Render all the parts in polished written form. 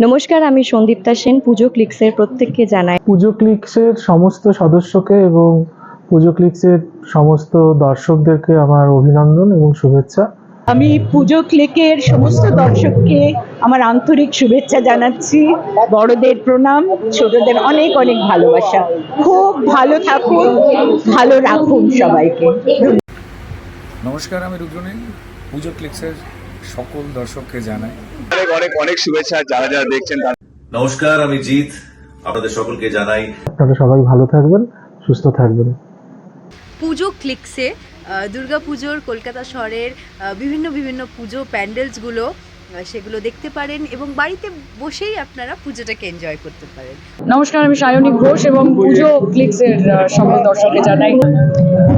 নমস্কার, আমি সন্দীপ্তা সেন। পুজো ক্লিক্সের প্রত্যেককে জানাই পুজো ক্লিক্সের সমস্ত সদস্যকে এবং পুজো ক্লিক্সের সমস্ত দর্শকদেরকে আমার অভিনন্দন এবং শুভেচ্ছা। আমি পুজো ক্লিকের সমস্ত দর্শককে আমার আন্তরিক শুভেচ্ছা জানাচ্ছি। বড়দের প্রণাম, ছোটদের অনেক অনেক ভালোবাসা। খুব ভালো থাকুন, ভালো রাখুন সবাইকে। নমস্কার, আমি রুদ্রনীল। পুজো ক্লিক্সের সকল দর্শককে জানাই অনেক অনেক অনেক শুভেচ্ছা যারা যারা দেখছেন। নমস্কার, আমি জিৎ। আপনাদের সকলকে জানাই আপনারা সবাই ভালো থাকবেন, সুস্থ থাকবেন। পুজো ক্লিক্সে দুর্গাপুজোর কলকাতা শহরের বিভিন্ন পুজো প্যান্ডেলসগুলো সেগুলো দেখতে পারেন এবং বাড়িতে বসেই আপনারা পুজোটাকে এনজয় করতে পারেন। নমস্কার, আমি সায়নী ঘোষ এবং পুজো ক্লিক্সের সকল দর্শককে জানাই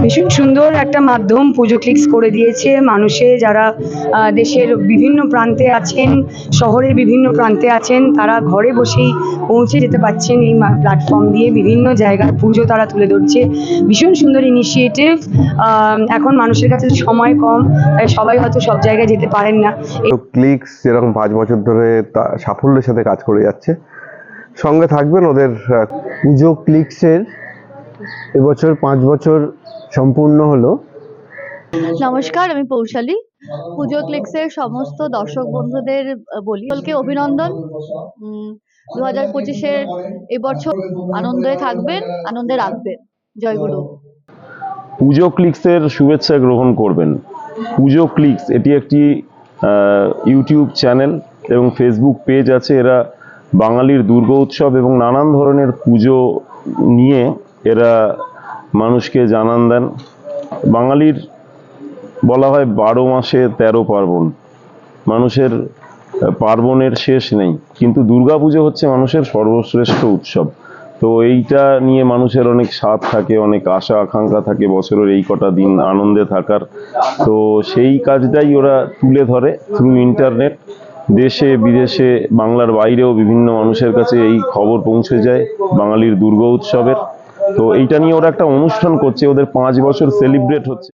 ভীষণ সুন্দর একটা মাধ্যম পুজো ক্লিক্স করে দিয়েছে। মানুষে যারা দেশের বিভিন্ন প্রান্তে আছেন, শহরের বিভিন্ন প্রান্তে আছেন, তারা ঘরে বসেই পৌঁছে যেতে পারছেন এই প্ল্যাটফর্ম দিয়ে। বিভিন্ন জায়গার পুজো তারা তুলে ধরছে। ভীষণ সুন্দর ইনিশিয়েটিভ। এখন মানুষের কাছে সময় কম, তাই সবাই হয়তো সব জায়গায় যেতে পারেন না। ক্লিক্স যেরকম 5 বছর ধরে সাফল্যের সাথে কাজ করে যাচ্ছে, সঙ্গে থাকবেন ওদের। পুজো ক্লিক্সের এবছর 5 বছর সম্পূর্ণ হলো। নমস্কার, আমি পৌশালী। পুজো ক্লিক্সের সমস্ত দর্শক বন্ধুদের বলি অভিনন্দন। 2025-এর এবছর আনন্দে থাকবেন, আনন্দে রাখবেন। জয়গুরু। পুজো ক্লিক্সের শুভেচ্ছা গ্রহণ করবেন। পুজো ক্লিক্স এটি একটি ইউটিউব চ্যানেল এবং ফেসবুক পেজ আছে। এরা বাঙালির দুর্গা উৎসব এবং নানান ধরনের পুজো নিয়ে এরা মানুষকে জানান দেন। বাঙালির বলা হয় 12 মাসে 13 পার্বণ। মানুষের পার্বণের শেষ নেই, কিন্তু দুর্গাপুজো হচ্ছে মানুষের সর্বশ্রেষ্ঠ উৎসব। তো এইটা নিয়ে মানুষের অনেক স্বাদ থাকে, অনেক আশা আকাঙ্ক্ষা থাকে বছরের এই কটা দিন আনন্দে থাকার। তো সেই কাজটাই ওরা তুলে ধরে থ্রু ইন্টারনেট। দেশে বিদেশে, বাংলার বাইরেও বিভিন্ন মানুষের কাছে এই খবর পৌঁছে যায় বাঙালির দুর্গা উৎসবের। তো এইটা নিয়ে ওরা একটা অনুষ্ঠান করছে, ওদের 5 বছর সেলিব্রেট হচ্ছে।